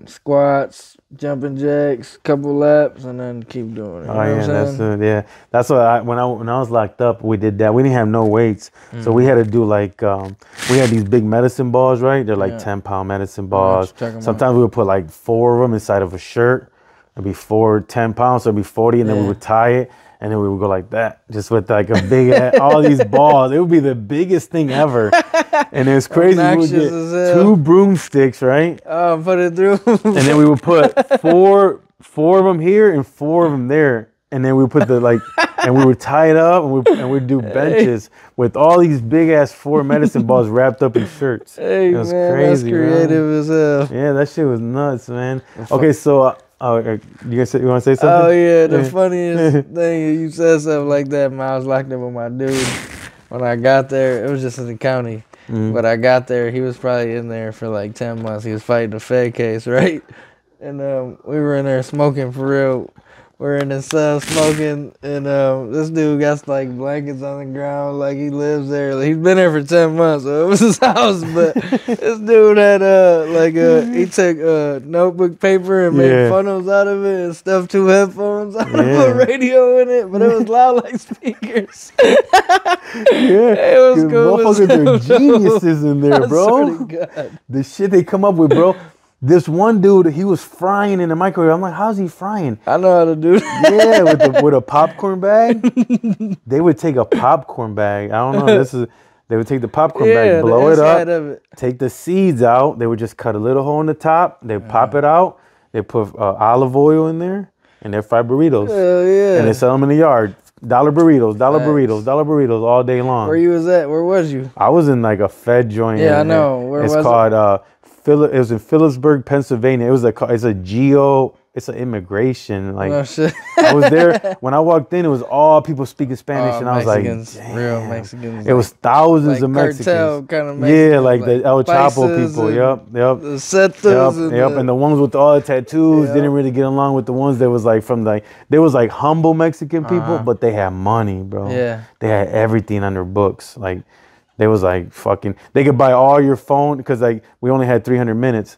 Squats, jumping jacks, couple laps, and then keep doing it. You know what I'm that's saying? it. Yeah, that's what when I was locked up, we did that. We didn't have no weights, so we had to do like we had these big medicine balls, right? They're like 10-pound medicine balls. Sometimes we would put like 4 of them inside of a shirt. It'd be 4 10-pounds, so it'd be 40, and then we would tie it. And then we would go like that, just with like a big, all these balls. It would be the biggest thing ever. And it was crazy. We would get 2 broomsticks, right? Oh, put it through. And then we would put four of them here and 4 of them there. And then we put and we would tie it up and we'd do benches with all these big ass 4 medicine balls wrapped up in shirts. Hey, it was man, crazy, that's creative as hell. Yeah, that shit was nuts, man. Okay, so... you want to say something? Oh, yeah. The funniest thing, you said something like that, man. I was locked up with my dude. When I got there, it was just in the county. But I got there, he was probably in there for like 10 months. He was fighting the Fed case, right? And we were in there smoking for real. We're in the cell smoking, and this dude got like blankets on the ground, like he lives there. Like, he's been there for 10 months, so it was his house. But this dude had he took notebook paper and made funnels out of it and stuffed 2 headphones out of a radio in it, but it was loud like speakers. It was cool. Motherfuckers are geniuses in there, bro. The shit they come up with, bro. This one dude, he was frying in the microwave. I'm like, how's he frying? I know how to do that. Yeah, with a popcorn bag. They would take a popcorn bag. I don't know. They would take the popcorn bag, blow it up, take the seeds out. They would just cut a little hole in the top. They pop it out. They put olive oil in there, and they're fried burritos. And they sell them in the yard. Dollar burritos all day long. Where you was at? Where was you? I was in like a Fed joint. Yeah, I know. Where was it? It's called it was in Phillipsburg, Pennsylvania. It's an immigration. Like, oh, shit. I was there when I walked in. It was all people speaking Spanish, and I was like, damn. Real Mexicans. It was thousands like of Mexicans. Cartel kind of Mexicans. Yeah, like the El Chapo people. Yep. The Zetas. And the ones with all the tattoos didn't really get along with the ones that was like there was like humble Mexican people, but they had money, bro. Yeah. They had everything on their books, like. They was like fucking. They could buy all your phone because like we only had 300 minutes.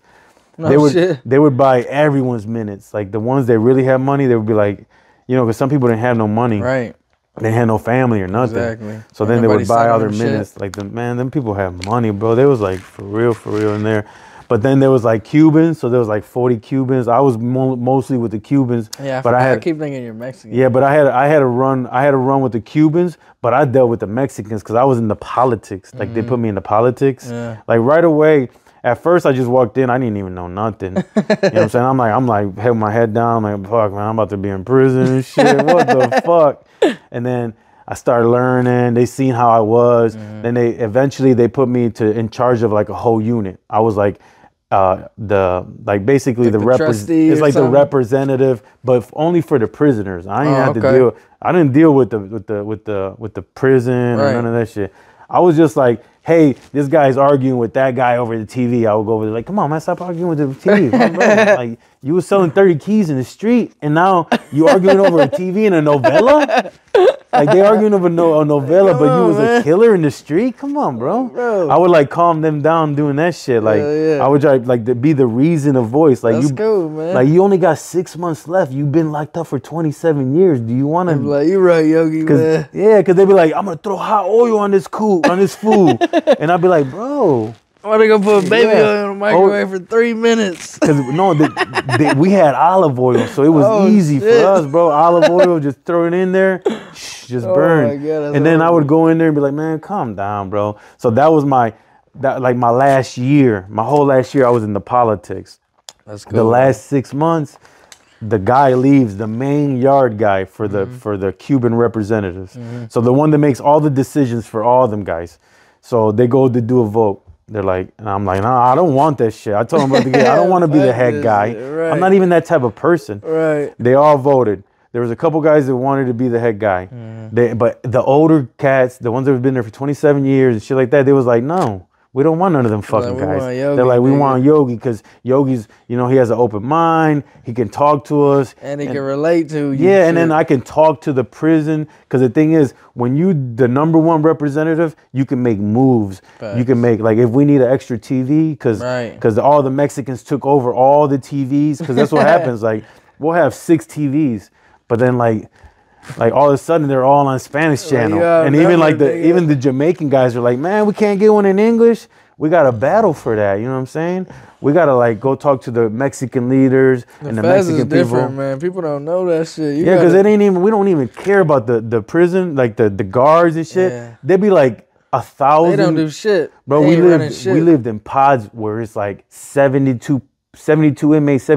They would buy everyone's minutes. Like the ones that really had money, they would be like, you know, because some people didn't have no money. Right. They had no family or nothing. Exactly. So then they would buy all their minutes. Like them people had money, bro. They was like for real in there. But then there was like Cubans, so there was like 40 Cubans. I was mostly with the Cubans. Yeah, but I keep thinking you're Mexican. Yeah, but I had to run with the Cubans, but I dealt with the Mexicans because I was in the politics. Like they put me in the politics. Yeah. Like right away. At first, I just walked in. I didn't even know nothing. You know what I'm saying? I'm like, had my head down. I'm like, fuck, man, I'm about to be in prison and shit. What the fuck? And then I started learning. They seen how I was. Then eventually they put me in charge of like a whole unit. I was like basically the representative, but only for the prisoners. I didn't have to deal. I didn't deal with the prison or none of that shit. I was just like, hey, this guy's arguing with that guy over the TV. I would go over there like, come on, man, stop arguing with the TV. Like, you was selling 30 keys in the street, and now you arguing over a TV in a novella? Like, they arguing over a novella, but you was a killer in the street? Come on, bro. I would, like, calm them down doing that shit. Like, I would try, like, to be the reason of voice. Like, that's cool, man. Like, you only got 6 months left. You've been locked up for 27 years. Do you want to... Like, you're right, Yogi, man. Yeah, because they'd be like, I'm going to throw hot oil on this food. And I'd be like, bro... Why they gonna put baby oil in the microwave for 3 minutes? Because we had olive oil, so it was easy for us, bro. Olive oil, just throw it in there, just burn. My God, and then I would go in there and be like, man, calm down, bro. So that was my last year. My whole last year, I was in the politics. That's cool. The last 6 months, the guy leaves, the main yard guy for the Cuban representatives. So the one that makes all the decisions for all them guys. So they go to do a vote. They're like, and I'm like, no, I don't want that shit. I told them about the I don't want to be the head guy. I'm not even that type of person. Right. They all voted. There was a couple guys that wanted to be the head guy. But the older cats, the ones that have been there for 27 years and shit like that, they was like, no, we don't want none of them fucking guys. They're like, we want Yogi because Yogi's, you know, he has an open mind. He can talk to us. And he can relate to you. Yeah, and then I can talk to the prison. Because the thing is, when you the #1 representative, you can make moves. Facts. You can make, like, if we need an extra TV, because all the Mexicans took over all the TVs. Because that's what happens. Like, we'll have 6 TVs. But then, like all of a sudden they're all on Spanish channel. And even even the Jamaican guys are like, man, we can't get one in English. We got to battle for that. You know what I'm saying? We got to, like, go talk to the Mexican leaders and the Mexican people. Man. People don't know that shit. Because we don't even care about the prison, like the guards and shit. Yeah. They'd be like 1,000. They don't do shit. Bro, we lived in pods where it's like 72 inmates.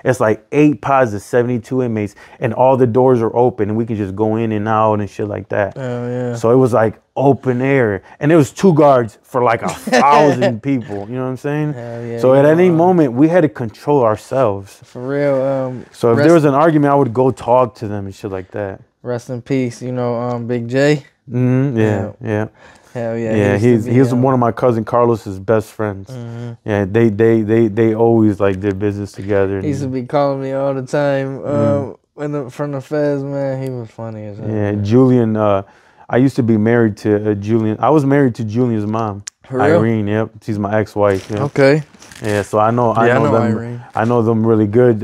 It's like 8 pods of 72 inmates, and all the doors are open, and we can just go in and out and shit like that. Oh, yeah. So it was like open air, and there was 2 guards for like 1,000 people. You know what I'm saying? Yeah, so at any moment, we had to control ourselves. For real. So if there was an argument, I would go talk to them and shit like that. Rest in peace. You know, Big J. Yeah. Hell yeah. Yeah, he's one of my cousin Carlos's best friends. Yeah, they always, like, did business together. He used to be calling me all the time. From the feds, man, he was funny as hell. Yeah, Julian. I used to be married to Julian. I was married to Julian's mom, Irene. Yep, she's my ex-wife. Yeah. Okay. Yeah, so I know them. Irene. I know them really good.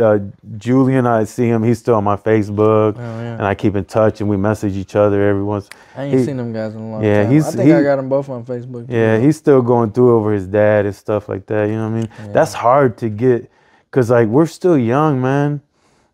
Julian, I see him. He's still on my Facebook, and I keep in touch, and we message each other every once. I ain't seen them guys in a long time. I think I got them both on Facebook. Yeah, he's still going through over his dad and stuff like that. You know what I mean? Yeah. That's hard to get, cause, like, we're still young, man.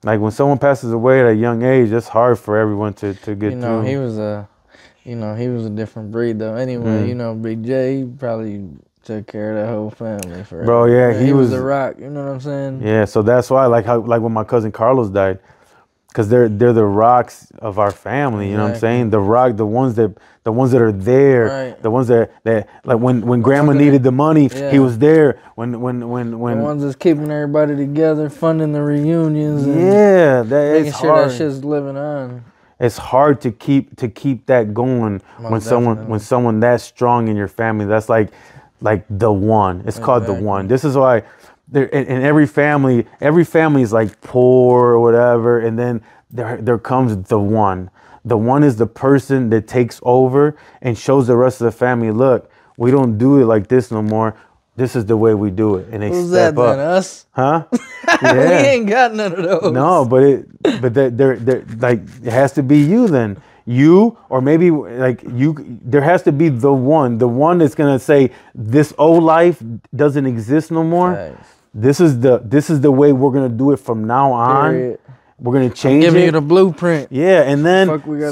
Like, when someone passes away at a young age, that's hard for everyone to get through. He was a different breed though. Anyway, Big J, he probably took care of that whole family forever. Bro, yeah, he was the rock. You know what I'm saying? Yeah, so that's why, like when my cousin Carlos died, because they're the rocks of our family. You know what I'm saying? The rock, the ones that are there, the ones that like when grandma needed the money, he was there. When the ones that's keeping everybody together, funding the reunions. And making sure that shit's living on. It's hard to keep that going when someone that's strong in your family. That's like the one. It's called the one. This is why in every family is like poor or whatever, and then there comes the one. The one is the person that takes over and shows the rest of the family, look, we don't do it like this no more. This is the way we do it, and they step up. Us? Huh? Yeah. We ain't got none of those. No, but they're like, it has to be you then. you, or maybe like you, there has to be the one that's going to say this old life doesn't exist no more. Nice. This is the way we're going to do it from now on. Period. We're going to change it. Giving you the blueprint. Yeah, and then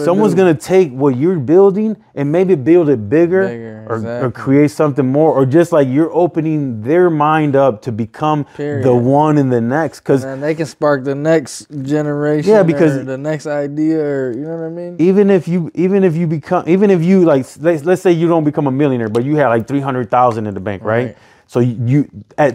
someone's going to take what you're building and maybe build it bigger or create something more, or just like you're opening their mind up to become the one in the next. Because they can spark the next generation. Yeah, because or the next idea, or you know what I mean. Even if you like, let's say you don't become a millionaire, but you had like 300,000 in the bank, right? So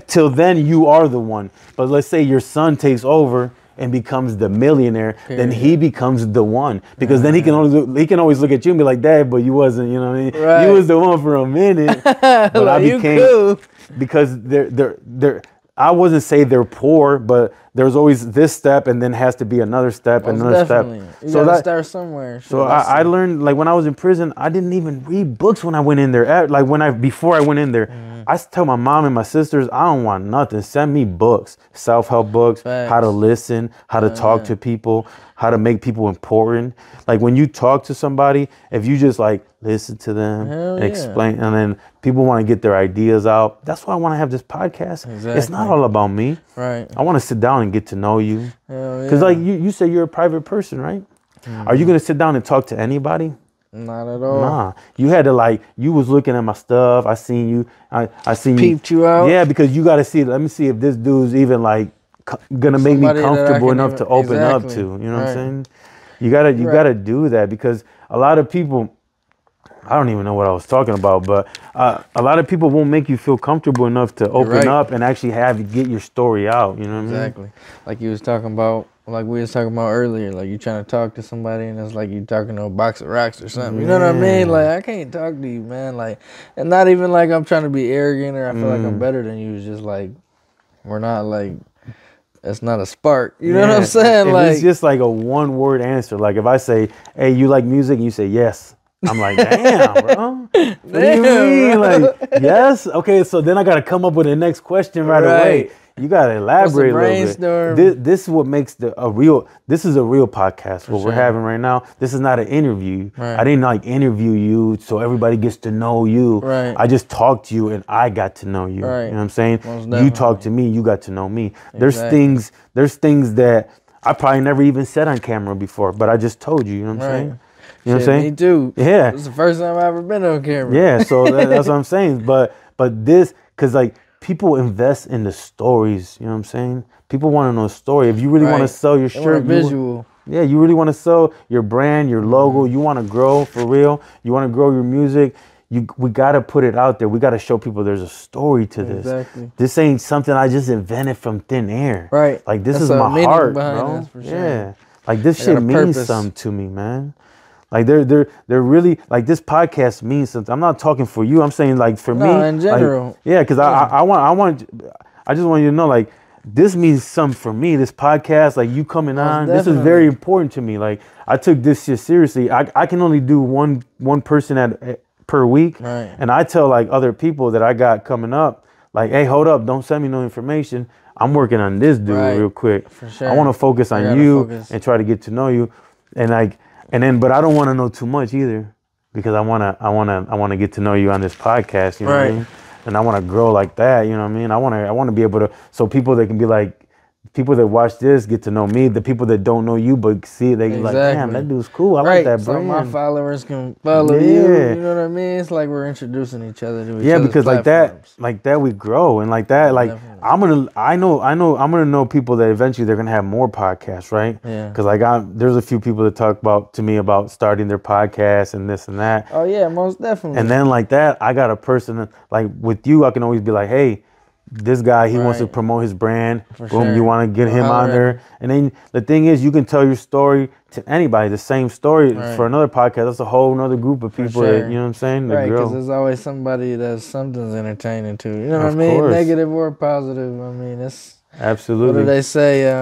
till then you are the one. But let's say your son takes over and becomes the millionaire, then he becomes the one, because then he can always look at you and be like, Dad, but you wasn't, you know what I mean? Right. You was the one for a minute, but like I became, because they're I wasn't say they're poor, but there's always this step, and then has to be another step, and another step. You gotta start somewhere. So I learned, like when I was in prison, I didn't even read books when I went in there. Like before I went in there, I tell my mom and my sisters, I don't want nothing. Send me books, self-help books, how to listen, how to talk to people, how to make people important. Like when you talk to somebody, if you just like listen to them and explain, and then people want to get their ideas out. That's why I want to have this podcast. Exactly. It's not all about me. Right. I want to sit down and get to know you. Because like you say you're a private person, right? Are you going to sit down and talk to anybody? Not at all. Nah, you had to you was looking at my stuff. I seen you. I seen you. Peeped you out. Yeah, because you got to see. Let me see if this dude's even gonna make me comfortable enough to open up to. You know what I'm saying? You gotta do that, because a lot of people. I don't even know what I was talking about, but a lot of people won't make you feel comfortable enough to open up and actually get your story out. You know what I mean? Exactly. Like you was talking about. Like we was talking about earlier, like you trying to talk to somebody and it's like you talking to a box of rocks or something. You know what I mean? Like I can't talk to you, man. Like, and not even like I'm trying to be arrogant or I feel like I'm better than you. It's just like we're not like, it's not a spark. You know what I'm saying? Like it's just like a one word answer. Like if I say, "Hey, you like music?" and you say yes. I'm like, damn, bro. What do you mean? Like, yes? Okay, so then I got to come up with the next question right away. You got to elaborate a little bit. This is what makes this is a real podcast, what we're having right now. This is not an interview. I didn't interview you so everybody gets to know you. I just talked to you and I got to know you. You know what I'm saying? You talk to me, you got to know me. There's things that I probably never even said on camera before, but I just told you, you know what I'm saying? You know what I'm saying? Me too. Yeah. This is the first time I've ever been on camera. Yeah, so that's what I'm saying. But this, because people invest in the stories, you know what I'm saying? People want to know a story. If you really want to sell your shirt, visual. You really want to sell your brand, your logo, you want to grow for real, you want to grow your music, we got to put it out there. We got to show people there's a story to this. Exactly. This ain't something I just invented from thin air. Right. Like this is my heart, bro. For sure. Yeah. Like this shit means something to me, man. Like they're really like this podcast means something. I'm not talking for you. I'm saying for me in general. Because I just want you to know this means something for me. This podcast, you coming on, this is very important to me. Like I took this shit seriously. I can only do one person per week, and I tell other people that I got coming up, hey, hold up, don't send me no information. I'm working on this dude real quick. For sure. I want to focus on you and try to get to know you, but I don't want to know too much either, because I want to get to know you on this podcast. You know what I mean? And I want to grow like that. You know what I mean? I want to be able to, so people that can be people that watch this get to know me. The people that don't know you but see it, they like, damn, that dude's cool. I like that brand. So my followers can follow you. You know what I mean? It's like we're introducing each other to each other's because platforms. like that we grow, and I'm gonna know people that eventually they're gonna have more podcasts, right? Yeah. Because there's a few people that talk to me about starting their podcast and this and that. Oh yeah, most definitely. And then I got a person with you. I can always be like, hey, this guy, he wants to promote his brand. Boom, you want to get him on there. And then the thing is, you can tell your story to anybody, the same story for another podcast. That's a whole nother group of people that, you know what I'm saying? Right, because there's always somebody that something's entertaining to. You know what I mean? Negative or positive. I mean, it's... Absolutely. What do they say?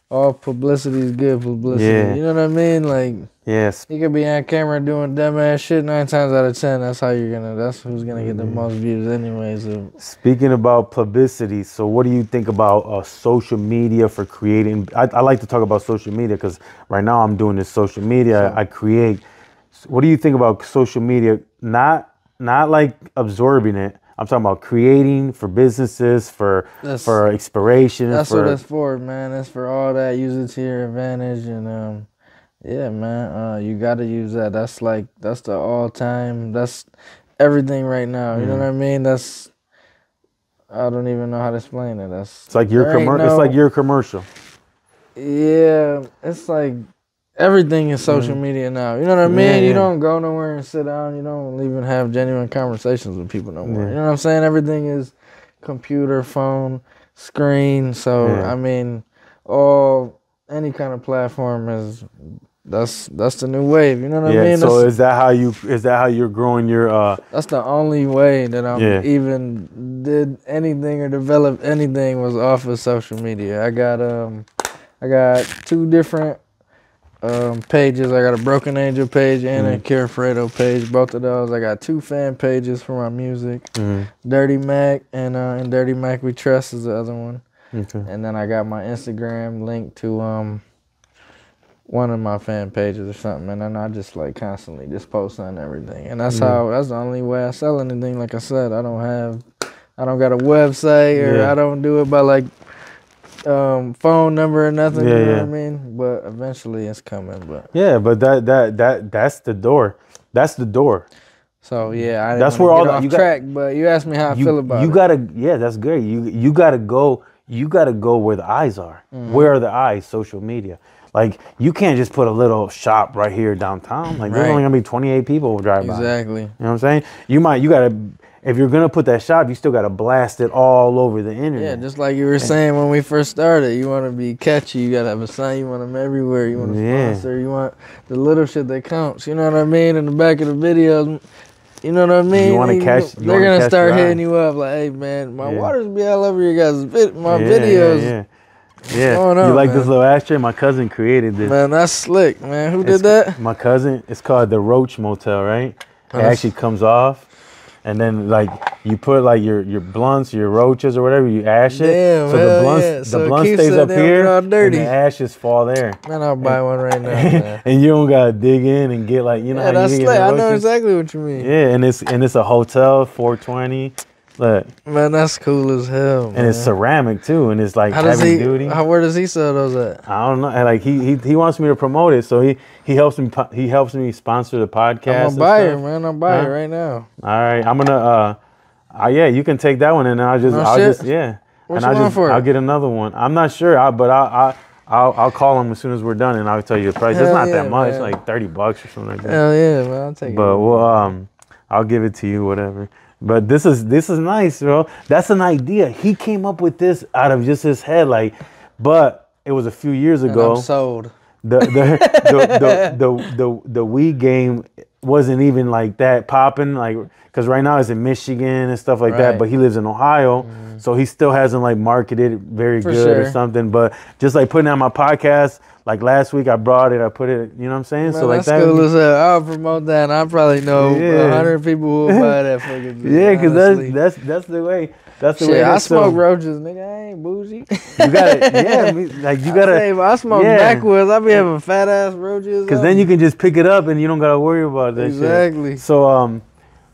All publicity is good publicity. Yeah. You know what I mean? Yes. You could be on camera doing dumb ass shit. 9 times out of 10, that's who's gonna get the most views, anyways. Speaking about publicity, so what do you think about social media for creating? I like to talk about social media because right now I'm doing this social media. I create. What do you think about social media? Not like absorbing it. I'm talking about creating for businesses, for inspiration. That's what it's for, man. It's for all that. Use it to your advantage, and yeah, man. You got to use that. That's the all time. That's everything right now. You know what I mean? I don't even know how to explain it. It's like your commercial. It's like your commercial. Yeah, it's like everything is social media now. You know what I mean? You don't go nowhere and sit down. You don't even have genuine conversations with people no more. You know what I'm saying? Everything is computer, phone, screen. So I mean, any kind of platform is that's the new wave. You know what I mean? So is that how you're growing your? That's the only way that I'm even did anything or developed anything was off of social media. I got 2 different pages. I got a Broken Angel page and a Care Fredo page. Both of those. I got 2 fan pages for my music. Dirty Mac and Dirty Mac We Trust is the other one. Okay. And then I got my Instagram linked to one of my fan pages or something, and then I just like constantly just post on everything. And that's that's the only way I sell anything. Like I said, I don't got a website, or I don't do it by like phone number or nothing. You know what I mean? But eventually it's coming. But that's the door. That's the door. So yeah, I didn't that's where get all off track. But you asked me how I feel about it. You gotta, that's great. You gotta go. You gotta go where the eyes are. Where are the eyes? Social media. Like, you can't just put a little shop right here downtown. Like, there's only gonna be 28 people driving by. Exactly. You know what I'm saying? You gotta, if you're gonna put that shop, you still gotta blast it all over the internet. Yeah, just like you were saying when we first started. You want to be catchy. You gotta have a sign. You want them everywhere. You want to sponsor. You want the little shit that counts. You know what I mean? In the back of the videos. You know what I mean? You want to catch. They're gonna start hitting you up like, "Hey man, my waters be all over your guys' videos." Yeah, you like this little ashtray? My cousin created this. Man, that's slick, man. Who did that? My cousin. It's called the Roach Motel, right? It actually comes off, and then like you put like your blunts, your roaches or whatever, you ash it. Damn, so the blunt stays up here, and the ashes fall there. Man, I'll buy one right now. Man. And you don't gotta dig in and get like how that's you slick. I know exactly what you mean. Yeah, and it's a hotel, 420. Look, man, that's cool as hell. Man. And it's ceramic too, and it's like heavy duty. Where does he sell those at? I don't know. Like he wants me to promote it, so he helps me sponsor the podcast. I'm a buyer, man. I'm buying right now. All right, I'm gonna you can take that one, and I'll just What you want for it? I'll get another one. I'm not sure, but I'll call him as soon as we're done, and I'll tell you the price. It's not that much, like $30 or something like that. Hell yeah, man. I'll take it. But I'll give it to you, whatever. But this is nice, bro. That's an idea. He came up with this out of just his head, like. But it was a few years ago. And I'm sold. The weed game wasn't even like that popping, like, because right now it's in Michigan and stuff like that. But he lives in Ohio, so he still hasn't like marketed very good or something. But just like putting out my podcast. Like last week, I brought it. I put it. You know what I'm saying? Man, so like that's cool as hell. I'll promote that, and I probably know 100 people who will buy that fucking video. Yeah, because that's the way. That's the way. I smoke roaches, nigga. I ain't bougie. You gotta, like you gotta. I smoke backwoods. I be having fat ass roaches. Because then you can just pick it up, and you don't gotta worry about that shit. Exactly. So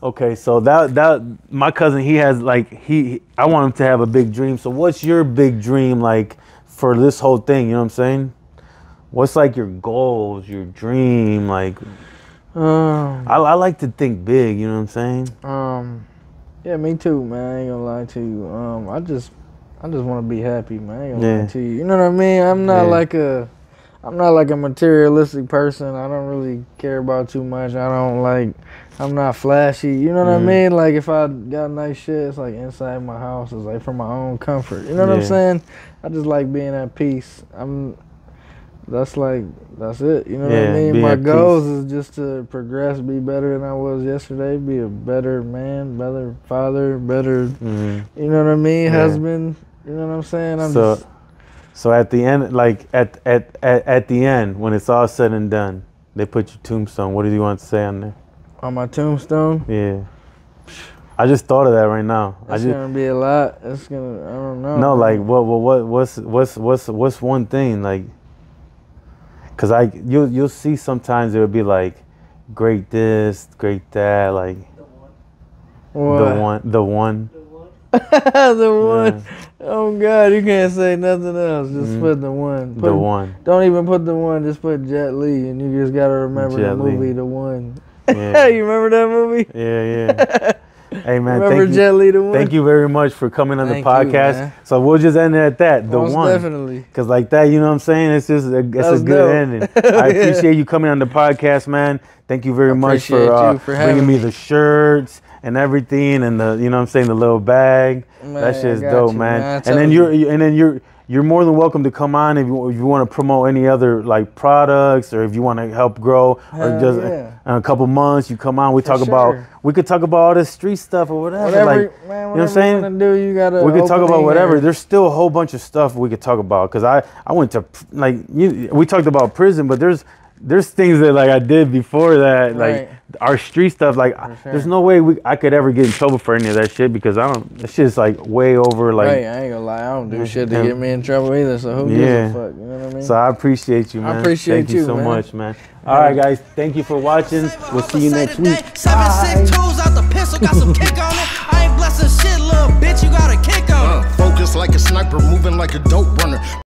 okay, so that my cousin, he has like I want him to have a big dream. So what's your big dream like for this whole thing? You know what I'm saying? What's like your goals, your dream? Like, I like to think big. You know what I'm saying? Yeah, me too, man. I ain't gonna lie to you. I just want to be happy, man. I ain't gonna lie to you. You know what I mean? I'm not like a materialistic person. I don't really care about too much. I'm not flashy. You know what I mean? Like if I got nice shit, it's like inside my house. It's like for my own comfort. You know what I'm saying? I just like being at peace. That's it. You know what I mean? My goals is just to progress, be better than I was yesterday, be a better man, better father, better, you know what I mean, husband. You know what I'm saying? So at the end, like at the end, when it's all said and done, They put your tombstone. What do you want to say on there? On my tombstone? Yeah. I just thought of that right now. It's gonna be a lot. It's gonna. I don't know. No, like what's one thing like? Cause you'll see sometimes it'll be like, great this, great that, like. What? The one. The one. Yeah. Oh God, you can't say nothing else. Just put the one. The one. Don't even put the one. Just put Jet Li, and you just gotta remember Jet the movie, Li. The One. Yeah. You remember that movie? Yeah. Hey man, remember Jet Li, The One? Thank you very much for coming on the podcast. So we'll just end it at that. The Most one. Definitely. Cause like that, you know what I'm saying? It's just a good ending. I appreciate you coming on the podcast, man. Thank you very much for bringing me the shirts and everything, and the, you know what I'm saying, the little bag. Man, that shit's dope, man. And then you're more than welcome to come on if you want to promote any other like products, or if you want to help grow, or just in a couple months you come on. We could talk about all this street stuff or whatever. Like, man, you know what I'm saying? We could talk about whatever. There's still a whole bunch of stuff we could talk about, because I went to, like, we talked about prison, but there's things that like I did before that, like our street stuff. Like, there's no way I could ever get in trouble for any of that shit, because that shit's like way over. Like, I ain't gonna lie, I don't do shit to get me in trouble either. So who gives a fuck? You know what I mean? So I appreciate you, man. I appreciate Thank you so much, man. All right, guys. Thank you for watching. We'll see you next week. 7-6 tools out the pistol, got some kick on it. I ain't blessing shit, little bitch. You got a kick on it. Focus like a sniper, moving like a dope runner.